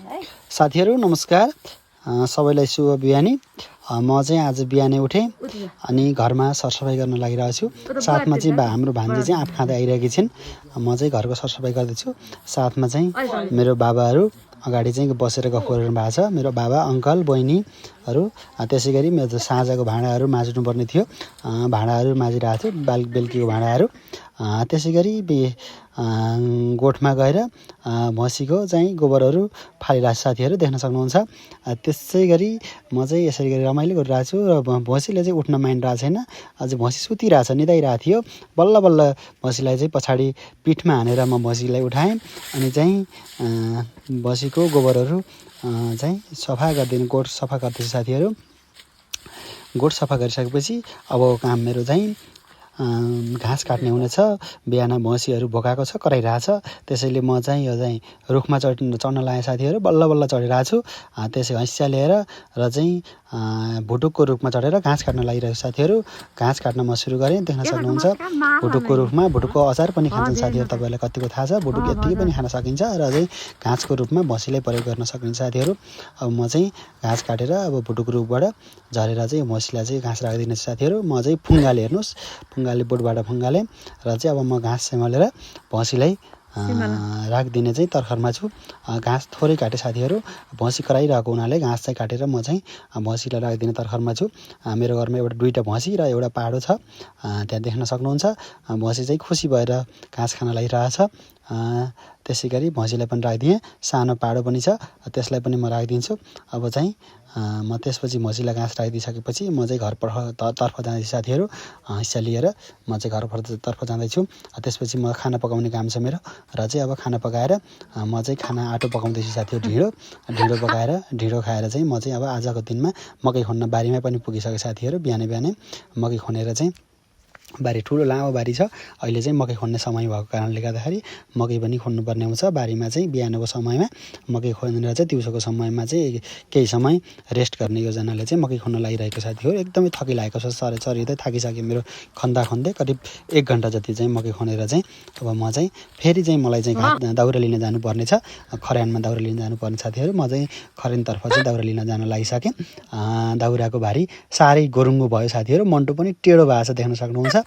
साथीहरु नमस्कार। सबैलाई शुभ बिहानी। म चाहिँ आज बिहानै उठे अनि घरमा सरसफाई गर्न लागिरहेको छु। साथमा चाहिँ हाम्रो भान्जी चाहिँ आँप खाँदै आइरहेकी छिन्। म चाहिँ घरको सरसफाई गर्दैछु। साथमा चाहिँ मेरो बाबाहरू अगाडि चाहिँ बसेर गफ गरिरहनु भएको छ। मेरो बाबा, अङ्कल, बहिनीहरू। त्यसैगरी मेरो साँझको भाँडाहरू माझ्नुपर्ने थियो। भाँडाहरू माझिरहेको छु, बेलुकीको भाँडाहरू। त्यसैगरी गोठमा गएर भैँसीको चाहिँ गोबरहरू फालिरहेको साथीहरू देख्न सक्नुहुन्छ। त्यसैगरी म चाहिँ यसरी गरी रमाइलो गरिरहेको छु र भैँसीले चाहिँ उठ्न मानिरहेको छैन। अझै भैँसी सुतिरहेछ, निदाइरहेको थियो। बल्ल बल्ल भैँसीलाई चाहिँ पछाडि पिठमा हानेर म भैँसीलाई उठाएँ अनि चाहिँ भैँसीको गोबरहरू चाहिँ सफा गरिदिनु, गोठ सफा गर्दैछु साथीहरू। गोठ सफा गरिसकेपछि अब काम मेरो चाहिँ घाँस काट्ने हुनेछ। बिहान भैँसीहरू भोकाएको छ, कराइरहेछ। त्यसैले म चाहिँ यो चाहिँ रुखमा चढ्न लागेँ साथीहरू। बल्ल बल्ल चढिरहेको छु। त्यसै हैँसिया लिएर र चाहिँ भुटुकको रुखमा चढेर घाँस काट्न लागिरहेको साथीहरू। घाँस काट्न म सुरु गरेँ। देख्न सक्नुहुन्छ भुटुकको रुखमा भुटुकको अचार पनि खान्छन् साथीहरू। तपाईँलाई कतिको थाहा छ, भुटुक यत्तिकै पनि खान सकिन्छ र चाहिँ घाँसको रूपमा भैँसीलाई प्रयोग गर्न सकिन्छ साथीहरू। अब म चाहिँ घाँस काटेर अब भुटुकको रुखबाट झरेर चाहिँ भैँसीलाई चाहिँ घाँस राखिदिने साथीहरू। म चाहिँ फुङ्गाले, हेर्नुहोस्, फुङ्गाले बोटबाट फुङ्गाले र चाहिँ अब म घाँस सेमलेर भैँसीलाई राखिदिने चाहिँ तर्खरमा छु। घाँस थोरै काटेँ साथीहरू। भैँसी कराइरहेको हुनाले घाँस चाहिँ काटेर म चाहिँ भैँसीलाई राखिदिने तर्खरमा छु। मेरो घरमा दुईवटा भैँसी र एउटा पाडो छ। त्यहाँ देख्न सक्नुहुन्छ। भैँसी चाहिँ खुसी भएर घाँस खान लागिरहेछ। त्यसै गरी भैँसीलाई पनि राखिदिएँ। सानो पाडो पनि छ, त्यसलाई पनि म राखिदिन्छु। अब चाहिँ म त्यसपछि भैँसीलाई घाँस राखिदिइसकेपछि म चाहिँ घरतर्फ जाँदैछु साथीहरू। हिस्सा लिएर म चाहिँ घरतर्फ जाँदैछु। त्यसपछि म खाना पकाउने काम छ मेरो र चाहिँ अब खाना पकाएर म चाहिँ खाना आटो पकाउँदैछु साथीहरू। ढिँडो पकाएर ढिँडो खाएर चाहिँ म चाहिँ अब आजको दिनमा मकै खन्ने बारीमा पनि पुगिसकेँ साथीहरू। बिहानै बिहानै मकै खनेर चाहिँ बारी ठुलो लामो बारी छ। अहिले चाहिँ मकै खन्ने समय भएको कारणले गर्दाखेरि मकै पनि खन्नुपर्ने हुन्छ। बारीमा चाहिँ बिहानको समयमा मकै खनेर चाहिँ दिउँसोको समयमा चाहिँ केही समय रेस्ट गर्ने योजनाले चाहिँ मकै खन्न लागिरहेको साथीहरू। एकदमै थकिलागेको छ, शरीर थाकिसक्यो मेरो खन्दै करिब 1 घन्टा जति चाहिँ मकै खनेर चाहिँ अब म चाहिँ फेरि चाहिँ मलाई चाहिँ दाउरा लिन जानुपर्ने छ। खर्यानमा दाउरा लिन जानुपर्ने साथीहरू। म चाहिँ खर्यानतर्फ चाहिँ दाउरा लिन जान लागिसकेँ। दाउराको भारी साह्रै गोरुङ्गो भयो साथीहरू। मन्टो पनि टेढो भएको छ, देख्न सक्नुहुन्छ।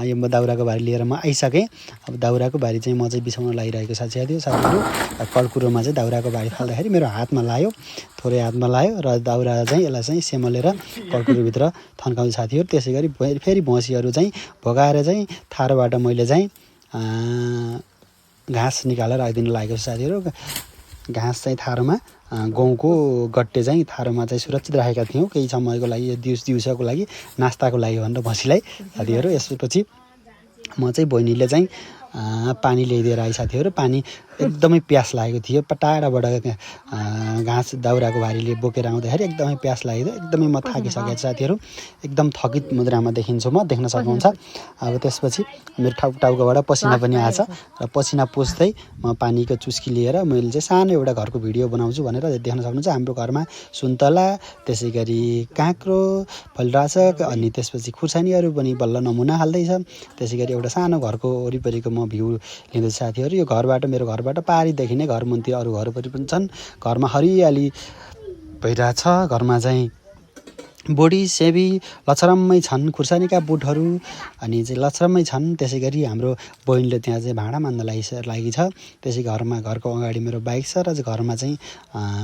यो दाउराको भारी लिएर म आइसकेँ। अब दाउराको भारी चाहिँ म चाहिँ बिसाउन लागिरहेको साथीहरू। कड्कुरोमा चाहिँ दाउराको भारी फाल्दाखेरि मेरो हातमा लाग्यो, थोरै हातमा लाग्यो र दाउरा चाहिँ यसलाई चाहिँ सेमलेर कड्कुरोभित्र थन्काउँछ साथीहरू। त्यसै गरी फेरि भैँसीहरू चाहिँ भोकाएर चाहिँ थारोबाट मैले चाहिँ घाँस निकालेर राखिदिन लागेको छु साथीहरू। घाँस चाहिँ थारोमा गहुँको गट्टे चाहिँ थारोमा चाहिँ सुरक्षित राखेका थियौँ केही समयको लागि, दिउँसोको लागि नास्ताको लागि भनेर भैँसीलाई साथीहरू। यसपछि म चाहिँ बहिनीले चाहिँ पानी ल्याइदिएर आए साथीहरू। पानी एकदमै प्यास लागेको थियो। टाढाबाट घाँस दाउराको भारीले बोकेर आउँदाखेरि एकदमै प्यास लागेको थियो। एकदमै म थाकिसकेको साथीहरू। एकदम थकित मुद्रामा देखिन्छु म, देख्न सक्नुहुन्छ। अब त्यसपछि मेरो टाउकोबाट पसिना पनि आएछ र पसिना पुस्दै म पानीको चुस्की लिएर मैले चाहिँ सानो एउटा घरको भिडियो बनाउँछु भनेर देख्न सक्नुहुन्छ। हाम्रो घरमा सुन्तला, त्यसै गरी काँक्रो फलिरहेछ अनि त्यसपछि खुर्सानीहरू पनि बल्ल नमुना हाल्दैछ। त्यसै गरी एउटा सानो घरको वरिपरिको म भ्यू लिँदैछु साथीहरू। यो घरबाट, मेरो घरबाट पारिदेखि नै घर मुन्तिर अरू घरहरू पनि छन्। घरमा हरियाली भइरहेछ। घरमा चाहिँ बोडी सेबी लछरम्मै छन्। खुर्सानीका बोटहरू अनि चाहिँ लछरम्मै छन्। त्यसै गरी हाम्रो बहिनीले त्यहाँ चाहिँ भाँडा मान्द लागि छ। त्यसै घरको अगाडि मेरो बाइक छ र घरमा चाहिँ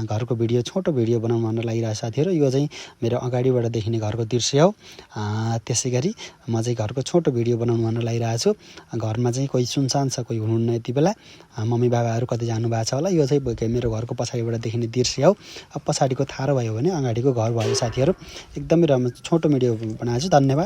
घरको भिडियो, छोटो भिडियो बनाउनु भन्न लागिरहेको साथीहरू। यो चाहिँ मेरो अगाडिबाट देखिने घरको दृश्य हो। त्यसै गरी म चाहिँ घरको छोटो भिडियो बनाउनु भन्न लागिरहेको छु। घरमा चाहिँ कोही सुनसान छ, कोही हुनुहुन्न यति बेला। मम्मी बाबाहरू कति जानुभएको छ होला। यो चाहिँ मेरो घरको पछाडिबाट देखिने दृश्य हो। अब पछाडिको थारो भयो भने अगाडिको घर भयो साथीहरू। एकदमै राम्रो छोटो भिडियो बनाएको छु। धन्यवाद।